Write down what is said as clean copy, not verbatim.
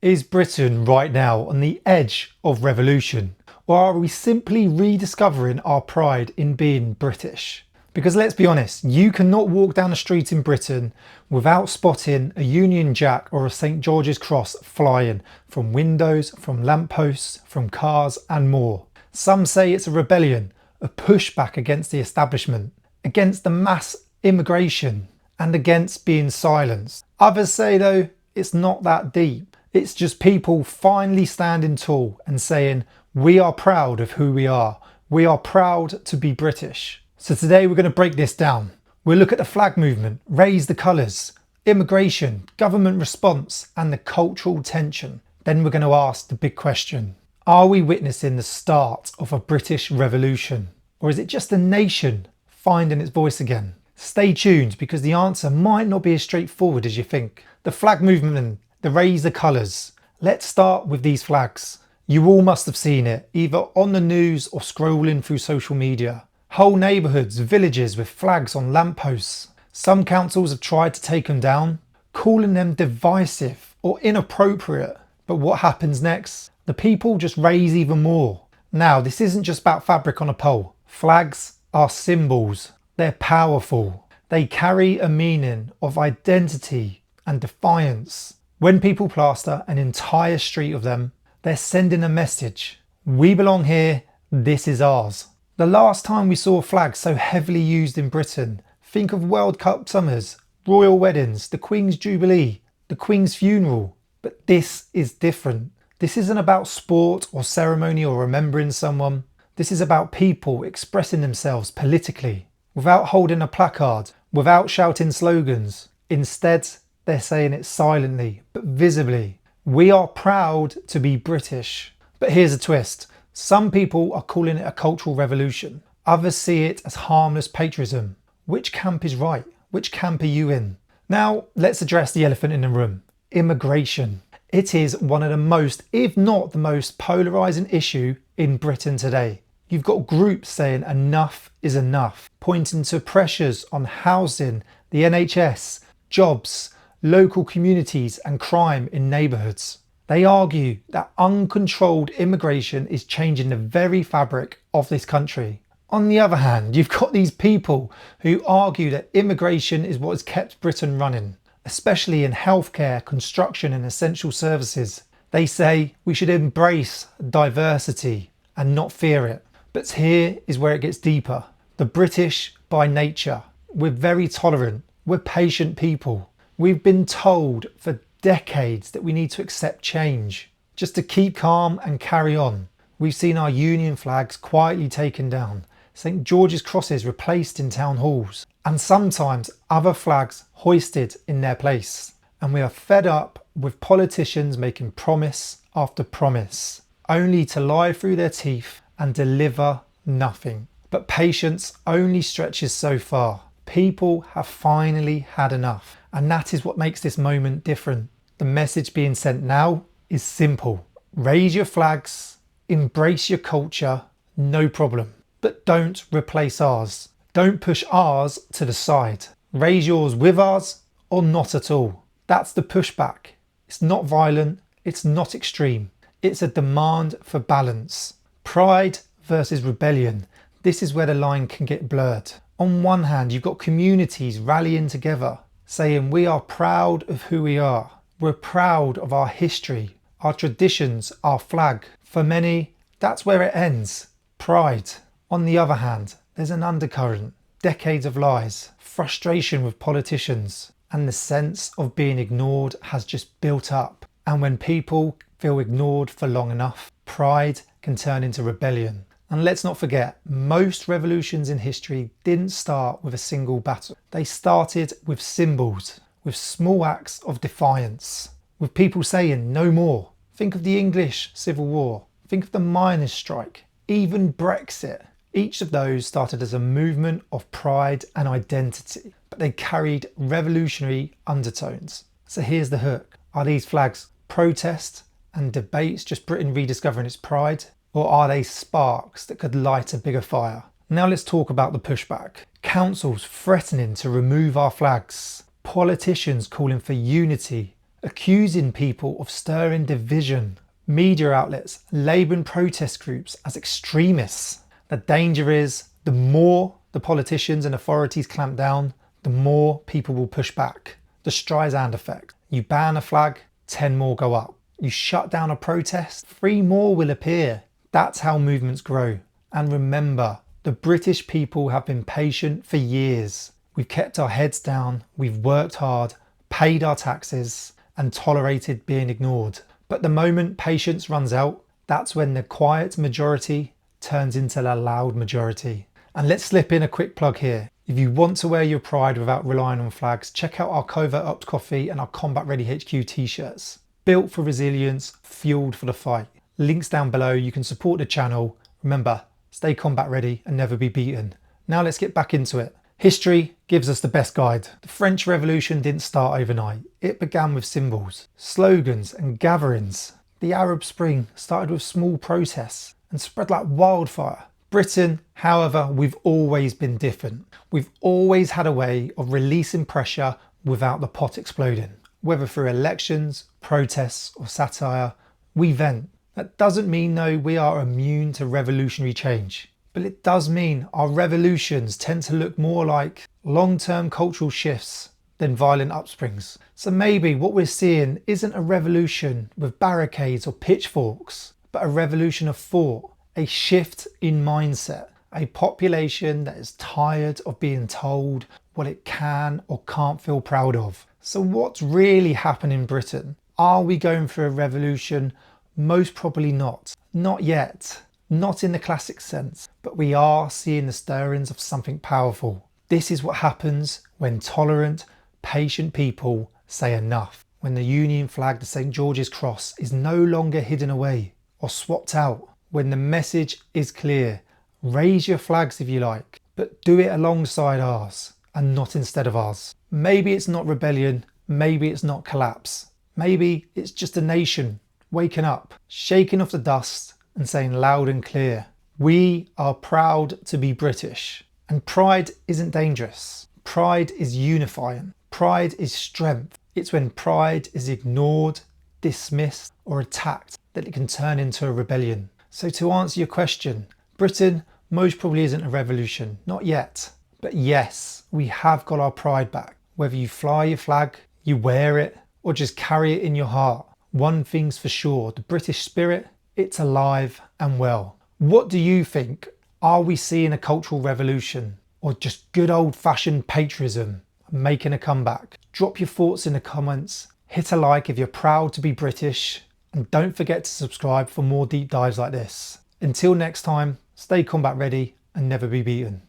Is Britain right now on the edge of revolution? Or are we simply rediscovering our pride in being British? Because let's be honest, you cannot walk down the street in Britain without spotting a Union Jack or a St George's Cross flying from windows, from lampposts, from cars and more. Some say it's a rebellion, a pushback against the establishment, against the mass immigration and against being silenced. Others say though, it's not that deep. It's just people finally standing tall and saying, we are proud of who we are. We are proud to be British. So today we're going to break this down. We'll look at the flag movement, raise the colours, immigration, government response and the cultural tension. Then we're going to ask the big question. Are we witnessing the start of a British revolution? Or is it just a nation finding its voice again? Stay tuned because the answer might not be as straightforward as you think. The flag movement, the raise the colours. Let's start with these flags. You all must have seen it, either on the news or scrolling through social media. Whole neighbourhoods, villages with flags on lampposts. Some councils have tried to take them down, calling them divisive or inappropriate. But what happens next? The people just raise even more. Now, this isn't just about fabric on a pole. Flags are symbols. They're powerful. They carry a meaning of identity and defiance. When people plaster an entire street of them, they're sending a message. We belong here, this is ours. The last time we saw flags so heavily used in Britain, think of World Cup summers, royal weddings, the Queen's Jubilee, the Queen's funeral. But this is different. This isn't about sport or ceremony or remembering someone. This is about people expressing themselves politically, without holding a placard, without shouting slogans. Instead, they're saying it silently, but visibly. We are proud to be British. But here's a twist. Some people are calling it a cultural revolution. Others see it as harmless patriotism. Which camp is right? Which camp are you in? Now, let's address the elephant in the room. Immigration. It is one of the most, if not the most polarising issue in Britain today. You've got groups saying enough is enough, pointing to pressures on housing, the NHS, jobs, local communities and crime in neighbourhoods. They argue that uncontrolled immigration is changing the very fabric of this country. On the other hand, you've got these people who argue that immigration is what has kept Britain running, especially in healthcare, construction and essential services. They say we should embrace diversity and not fear it. But here is where it gets deeper. The British, by nature, we're very tolerant, we're patient people. We've been told for decades that we need to accept change, just to keep calm and carry on. We've seen our Union flags quietly taken down, St George's crosses replaced in town halls, and sometimes other flags hoisted in their place. And we are fed up with politicians making promise after promise, only to lie through their teeth and deliver nothing. But patience only stretches so far. People have finally had enough. And that is what makes this moment different. The message being sent now is simple. Raise your flags, embrace your culture, no problem. But don't replace ours. Don't push ours to the side. Raise yours with ours or not at all. That's the pushback. It's not violent, it's not extreme. It's a demand for balance. Pride versus rebellion. This is where the line can get blurred. On one hand, you've got communities rallying together, saying we are proud of who we are. We're proud of our history, our traditions, our flag. For many, that's where it ends. Pride. On the other hand, there's an undercurrent, decades of lies, frustration with politicians, and the sense of being ignored has just built up. And when people feel ignored for long enough, pride can turn into rebellion. And let's not forget, most revolutions in history didn't start with a single battle. They started with symbols, with small acts of defiance, with people saying no more. Think of the English Civil War, think of the miners' strike, even Brexit. Each of those started as a movement of pride and identity, but they carried revolutionary undertones. So here's the hook. Are these flags protest and debates just Britain rediscovering its pride? Or are they sparks that could light a bigger fire? Now let's talk about the pushback. Councils threatening to remove our flags. Politicians calling for unity. accusing people of stirring division, media outlets labelling protest groups as extremists. The danger is the more the politicians and authorities clamp down, the more people will push back. The Streisand effect. You ban a flag, 10 more go up. You shut down a protest, 3 more will appear. That's how movements grow. And remember, the British people have been patient for years. We've kept our heads down, we've worked hard, paid our taxes, and tolerated being ignored. But the moment patience runs out, that's when the quiet majority turns into the loud majority. And let's slip in a quick plug here. If you want to wear your pride without relying on flags, check out our Covert Ops coffee and our Combat Ready HQ t-shirts. Built for resilience, fueled for the fight. Links down below, you can support the channel. Remember, stay combat ready and never be beaten. Now let's get back into it. History gives us the best guide. The French Revolution didn't start overnight. It began with symbols, slogans and gatherings. The Arab Spring started with small protests and spread like wildfire. Britain, however, we've always been different. We've always had a way of releasing pressure without the pot exploding. Whether through elections, protests or satire, we vent. That doesn't mean though we are immune to revolutionary change, but it does mean our revolutions tend to look more like long-term cultural shifts than violent upsprings. So maybe what we're seeing isn't a revolution with barricades or pitchforks, but a revolution of thought, a shift in mindset, a population that is tired of being told what it can or can't feel proud of. So what's really happening in Britain? Are we going through a revolution? Most probably not. Not yet. Not in the classic sense, but we are seeing the stirrings of something powerful. This is what happens when tolerant, patient people say enough. When the Union flag, the St. George's Cross, is no longer hidden away or swapped out. When the message is clear. Raise your flags if you like, but do it alongside ours and not instead of ours. Maybe it's not rebellion, maybe it's not collapse. Maybe it's just a nation waking up, shaking off the dust and saying loud and clear, we are proud to be British. And pride isn't dangerous. Pride is unifying. Pride is strength. It's when pride is ignored, dismissed or attacked that it can turn into a rebellion. So to answer your question, Britain most probably isn't a revolution, not yet. But yes, we have got our pride back. Whether you fly your flag, you wear it, or just carry it in your heart. One thing's for sure, the British spirit, it's alive and well. What do you think? Are we seeing a cultural revolution or just good old-fashioned patriotism making a comeback? Drop your thoughts in the comments, hit a like if you're proud to be British, and don't forget to subscribe for more deep dives like this. Until next time, stay combat ready and never be beaten.